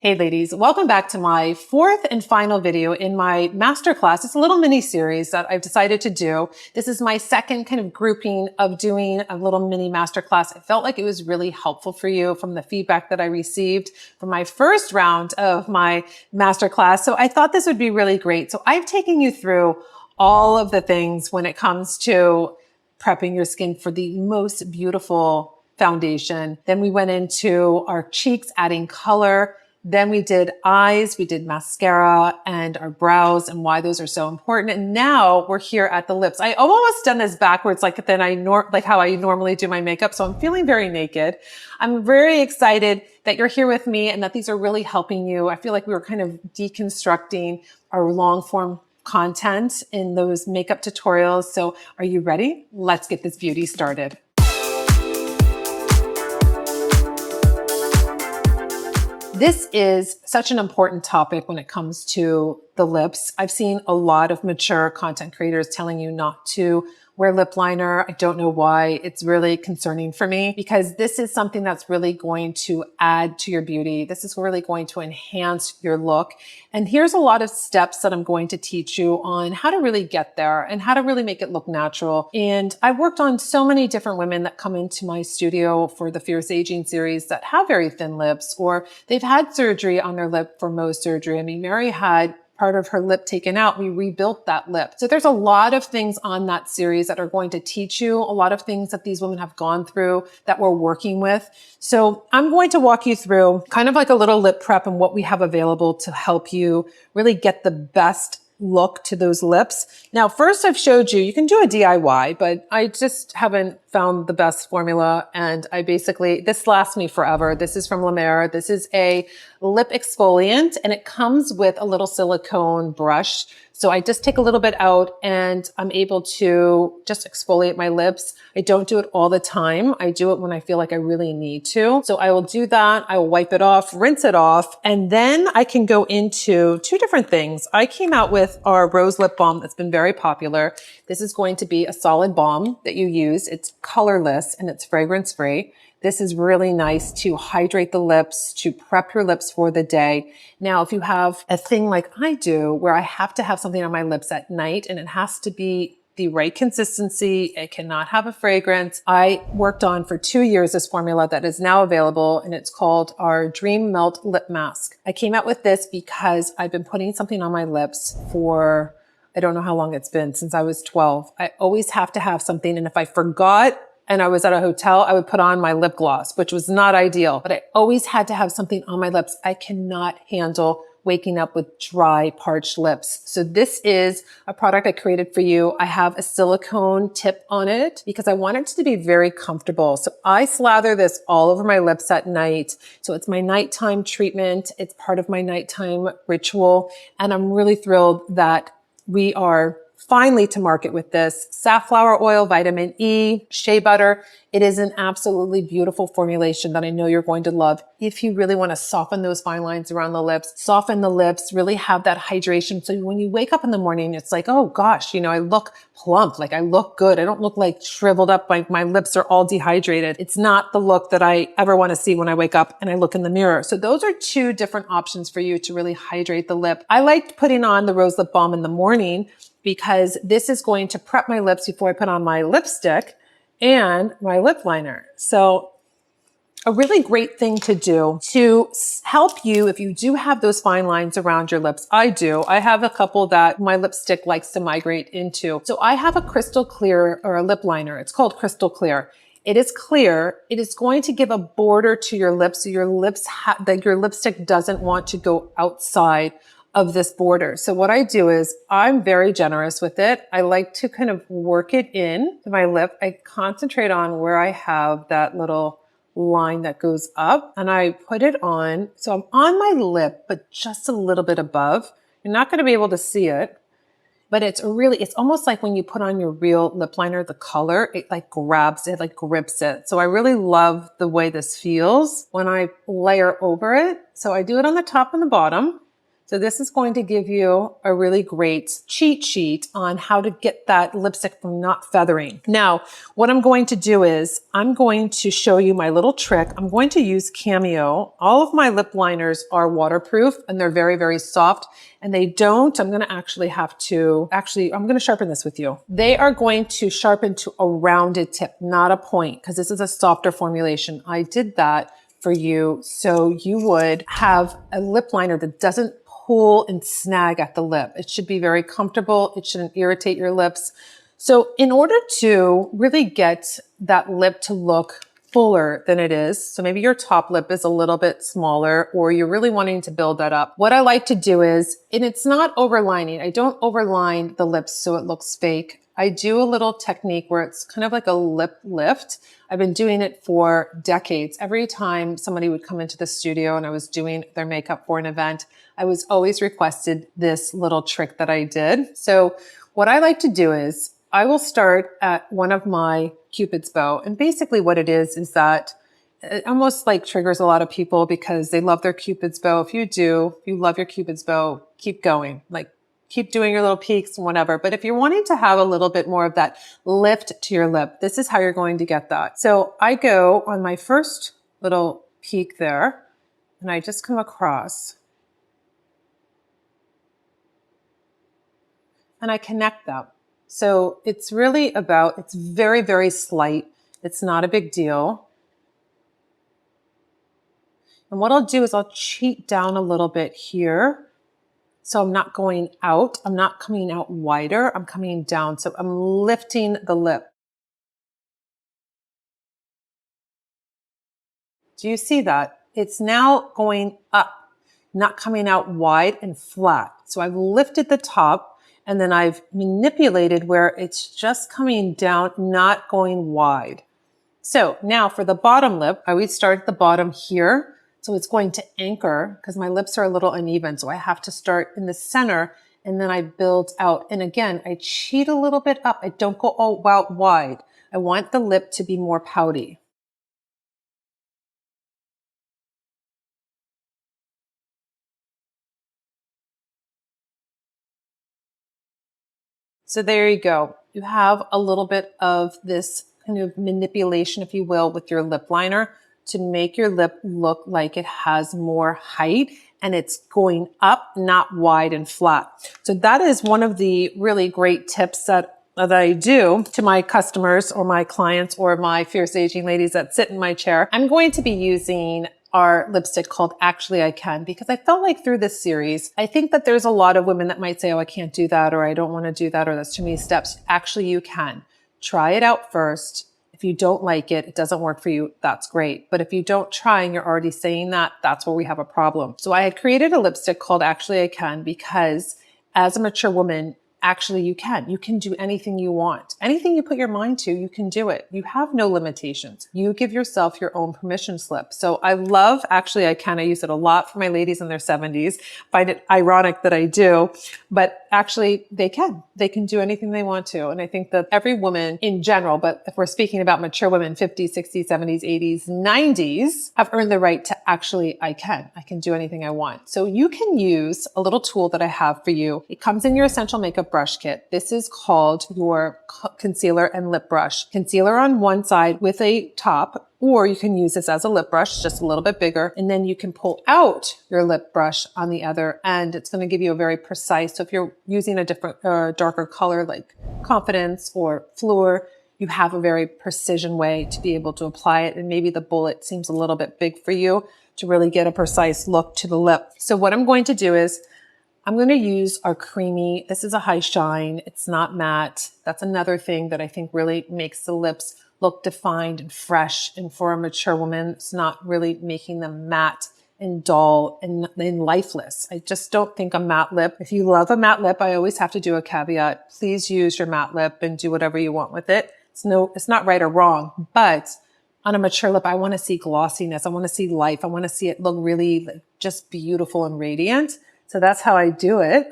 Hey ladies, welcome back to my fourth and final video in my masterclass. It's a little mini series that I've decided to do. This is my second kind of grouping of doing a little mini masterclass. I felt like it was really helpful for you from the feedback that I received from my first round of my masterclass. So I thought this would be really great. So I've taken you through all of the things when it comes to prepping your skin for the most beautiful foundation. Then we went into our cheeks, adding color. Then we did eyes, we did mascara and our brows and why those are so important. And now we're here at the lips. I almost done this backwards like how I normally do my makeup. So I'm feeling very naked. I'm very excited that you're here with me and that these are really helping you. I feel like we were kind of deconstructing our long form content in those makeup tutorials. So are you ready? Let's get this beauty started. This is such an important topic when it comes to the lips. I've seen a lot of mature content creators telling you not to wear lip liner. I don't know why. It's really concerning for me because this is something that's really going to add to your beauty. This is really going to enhance your look. And here's a lot of steps that I'm going to teach you on how to really get there and how to really make it look natural. And I've worked on so many different women that come into my studio for the Fierce Aging series that have very thin lips, or they've had surgery on their lip for Mohs surgery. I mean, Mary had part of her lip taken out. We rebuilt that lip. So there's a lot of things on that series that are going to teach you, a lot of things that these women have gone through that we're working with. So I'm going to walk you through kind of like a little lip prep and what we have available to help you really get the best look to those lips. Now, first I've showed you, you can do a DIY, but I just haven't found the best formula. And this lasts me forever. This is from La Mer. This is a lip exfoliant and it comes with a little silicone brush. So I just take a little bit out and I'm able to just exfoliate my lips. I don't do it all the time. I do it when I feel like I really need to. So I will do that. I will wipe it off, rinse it off, and then I can go into two different things. I came out with our rose lip balm that's been very popular. This is going to be a solid balm that you use. It's colorless and it's fragrance free. This is really nice to hydrate the lips, to prep your lips for the day. Now, if you have a thing like I do, where I have to have something on my lips at night and it has to be the right consistency, it cannot have a fragrance. I worked on for 2 years this formula that is now available and it's called our Dream Melt Lip Mask. I came out with this because I've been putting something on my lips for, I don't know how long it's been, since I was 12. I always have to have something, and if I forgot and I was at a hotel, I would put on my lip gloss, which was not ideal, but I always had to have something on my lips. I cannot handle waking up with dry, parched lips. So this is a product I created for you. I have a silicone tip on it because I want it to be very comfortable. So I slather this all over my lips at night. So it's my nighttime treatment. It's part of my nighttime ritual. And I'm really thrilled that we are finally to market with this. Safflower oil, vitamin E, shea butter. It is an absolutely beautiful formulation that I know you're going to love if you really want to soften those fine lines around the lips, soften the lips, really have that hydration. So when you wake up in the morning, it's like, oh gosh, I look plump, like I look good. I don't look like shriveled up, like my lips are all dehydrated. It's not the look that I ever want to see when I wake up and I look in the mirror. So those are two different options for you to really hydrate the lip. I like putting on the rose lip balm in the morning because this is going to prep my lips before I put on my lipstick and my lip liner. So a really great thing to do to help you if you do have those fine lines around your lips. I do. I have a couple that my lipstick likes to migrate into. So I have a crystal clear or a lip liner. It's called Crystal Clear. It is clear. It is going to give a border to your lips so your lips that your lipstick doesn't want to go outside of this border. So what I do is I'm very generous with it. I like to kind of work it in to my lip. I concentrate on where I have that little line that goes up and I put it on. So I'm on my lip, but just a little bit above. You're not going to be able to see it, but it's almost like when you put on your real lip liner, the color, it like grabs it, like grips it. So I really love the way this feels when I layer over it. So I do it on the top and the bottom. So this is going to give you a really great cheat sheet on how to get that lipstick from not feathering. Now, what I'm going to do is I'm going to show you my little trick. I'm going to use Cameo. All of my lip liners are waterproof and they're very, very soft, and they don't, I'm going to I'm going to sharpen this with you. They are going to sharpen to a rounded tip, not a point, because this is a softer formulation. I did that for you so you would have a lip liner that doesn't pull and snag at the lip. It should be very comfortable. It shouldn't irritate your lips. So in order to really get that lip to look fuller than it is, so maybe your top lip is a little bit smaller or you're really wanting to build that up, what I like to do is, and it's not overlining, I don't overline the lips so it looks fake. I do a little technique where it's kind of like a lip lift. I've been doing it for decades. Every time somebody would come into the studio and I was doing their makeup for an event, I was always requested this little trick that I did. So what I like to do is I will start at one of my Cupid's bow. And basically what it is that it almost like triggers a lot of people because they love their Cupid's bow. If you love your Cupid's bow, keep going. Like, keep doing your little peaks and whatever. But if you're wanting to have a little bit more of that lift to your lip, this is how you're going to get that. So I go on my first little peak there and I just come across and I connect them. So it's really about, it's very, very slight. It's not a big deal. And what I'll do is I'll cheat down a little bit here. So I'm not going out. I'm not coming out wider. I'm coming down. So I'm lifting the lip. Do you see that? It's now going up, not coming out wide and flat. So I've lifted the top and then I've manipulated where it's just coming down, not going wide. So now for the bottom lip, I would start at the bottom here. So it's going to anchor because my lips are a little uneven. So I have to start in the center and then I build out. And again, I cheat a little bit up. I don't go all out wide. I want the lip to be more pouty. So there you go. You have a little bit of this kind of manipulation, if you will, with your lip liner to make your lip look like it has more height and it's going up, not wide and flat. So that is one of the really great tips that I do to my customers or my clients or my fierce aging ladies that sit in my chair. I'm going to be using our lipstick called Actually I Can, because I felt like through this series, I think that there's a lot of women that might say, oh, I can't do that, or I don't want to do that, or that's too many steps. Actually, you can. Try it out first. If you don't like it, it doesn't work for you, that's great. But if you don't try and you're already saying that, that's where we have a problem. So I had created a lipstick called Actually I Can because as a mature woman, actually you can. You can do anything you want. Anything you put your mind to, you can do it. You have no limitations. You give yourself your own permission slip. So I love Actually I Can. I use it a lot for my ladies in their 70s. Find it ironic that I do, but actually they can. They can do anything they want to. And I think that every woman in general, but if we're speaking about mature women, 50s, 60s, 70s, 80s, 90s, have earned the right to actually I can. I can do anything I want. So you can use a little tool that I have for you. It comes in your essential makeup brush kit. This is called your concealer and lip brush. Concealer on one side with a top, or you can use this as a lip brush, just a little bit bigger. And then you can pull out your lip brush on the other end. It's going to give you a very precise. So if you're using a different, darker color like Confidence or Fleur, you have a very precision way to be able to apply it. And maybe the bullet seems a little bit big for you to really get a precise look to the lip. So what I'm going to do is I'm going to use our creamy, this is a high shine. It's not matte. That's another thing that I think really makes the lips look defined and fresh. And for a mature woman, it's not really making them matte and dull and lifeless. I just don't think a matte lip, if you love a matte lip, I always have to do a caveat. Please use your matte lip and do whatever you want with it. It's not right or wrong, but on a mature lip, I want to see glossiness. I want to see life. I want to see it look really just beautiful and radiant. So that's how I do it.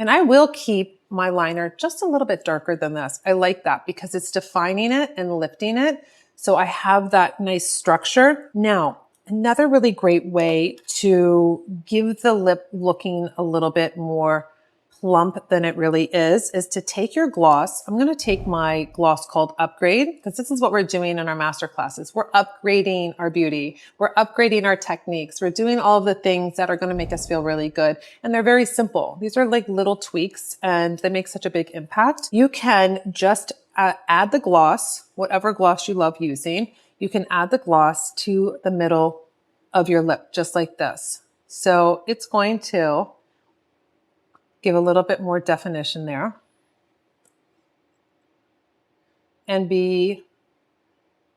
And I will keep my liner just a little bit darker than this. I like that because it's defining it and lifting it. So I have that nice structure. Now, Another really great way to give the lip looking a little bit more plump than it really is to take your gloss. I'm going to take my gloss called Upgrade, because this is what we're doing in our master classes. We're upgrading our beauty. We're upgrading our techniques. We're doing all of the things that are going to make us feel really good. And they're very simple. These are like little tweaks and they make such a big impact. You can just add the gloss, whatever gloss you love using. You can add the gloss to the middle of your lip, just like this. So it's going to give a little bit more definition there and be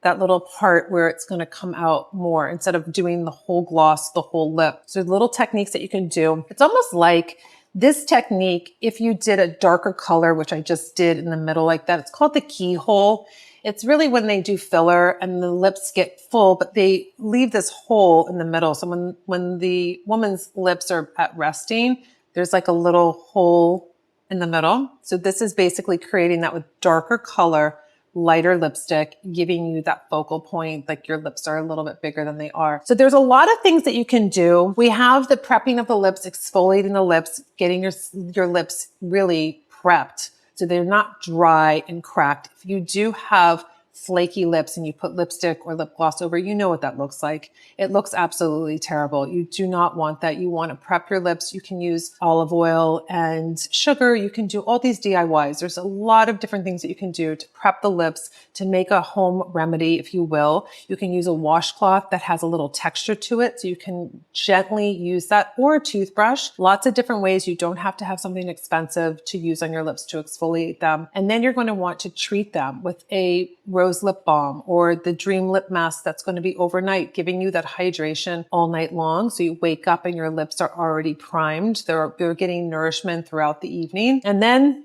that little part where it's going to come out more instead of doing the whole gloss, the whole lip. So little techniques that you can do. It's almost like this technique, if you did a darker color, which I just did in the middle like that, it's called the keyhole. It's really when they do filler and the lips get full, but they leave this hole in the middle. So when the woman's lips are at resting, there's like a little hole in the middle. So this is basically creating that with darker color, lighter lipstick, giving you that focal point, like your lips are a little bit bigger than they are. So there's a lot of things that you can do. We have the prepping of the lips, exfoliating the lips, getting your lips really prepped so they're not dry and cracked. If you do have flaky lips and you put lipstick or lip gloss over, you know what that looks like. It looks absolutely terrible. You do not want that. You want to prep your lips. You can use olive oil and sugar. You can do all these DIYs. There's a lot of different things that you can do to prep the lips, to make a home remedy, if you will. You can use a washcloth that has a little texture to it, so you can gently use that, or a toothbrush. Lots of different ways. You don't have to have something expensive to use on your lips to exfoliate them. And then you're going to want to treat them with a rose lip balm or the Dream Lip Mask that's going to be overnight, giving you that hydration all night long. So you wake up and your lips are already primed. They're getting nourishment throughout the evening. And then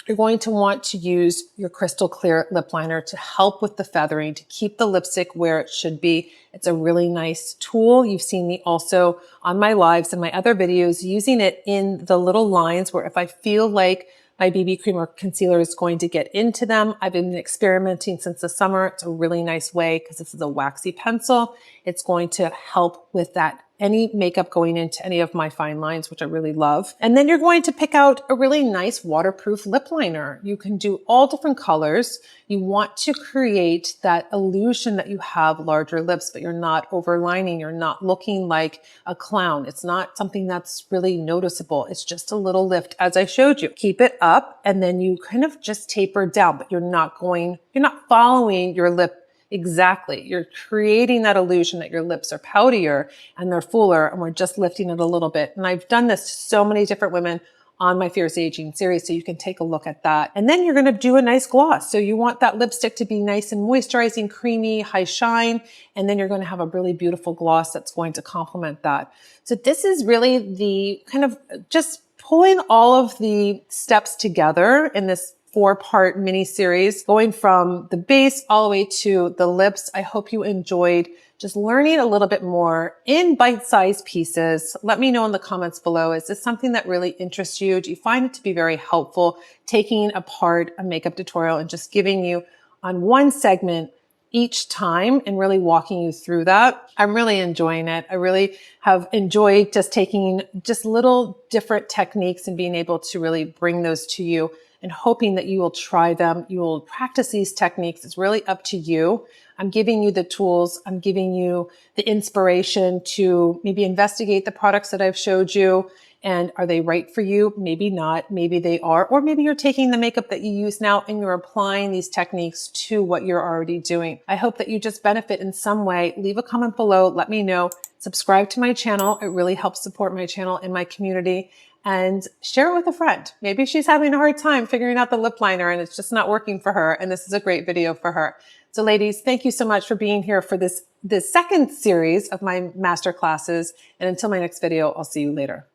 you're going to want to use your crystal clear lip liner to help with the feathering, to keep the lipstick where it should be. It's a really nice tool. You've seen me also on my lives and my other videos using it in the little lines where if I feel like my BB cream or concealer is going to get into them. I've been experimenting since the summer. It's a really nice way because this is a waxy pencil. It's going to help with that. Any makeup going into any of my fine lines, which I really love. And then you're going to pick out a really nice waterproof lip liner. You can do all different colors. You want to create that illusion that you have larger lips, but you're not overlining. You're not looking like a clown. It's not something that's really noticeable. It's just a little lift as I showed you. Keep it up and then you kind of just taper down, but you're not following your lip exactly. You're creating that illusion that your lips are poutier and they're fuller, and we're just lifting it a little bit. And I've done this to so many different women on my Fierce Aging series, so you can take a look at that. And then you're going to do a nice gloss. So you want that lipstick to be nice and moisturizing, creamy, high shine, and then you're going to have a really beautiful gloss that's going to complement that. So this is really the kind of just pulling all of the steps together in this 4-part mini series, going from the base all the way to the lips. I hope you enjoyed just learning a little bit more in bite-sized pieces. Let me know in the comments below. Is this something that really interests you? Do you find it to be very helpful taking apart a makeup tutorial and just giving you on one segment each time and really walking you through that? I'm really enjoying it. I really have enjoyed just taking just little different techniques and being able to really bring those to you and hoping that you will try them. You will practice these techniques. It's really up to you. I'm giving you the tools. I'm giving you the inspiration to maybe investigate the products that I've showed you. And are they right for you? Maybe not. Maybe they are. Or maybe you're taking the makeup that you use now and you're applying these techniques to what you're already doing. I hope that you just benefit in some way. Leave a comment below. Let me know. Subscribe to my channel. It really helps support my channel and my community. And share it with a friend. Maybe she's having a hard time figuring out the lip liner and it's just not working for her. And this is a great video for her. So ladies, thank you so much for being here for this second series of my master classes. And until my next video, I'll see you later.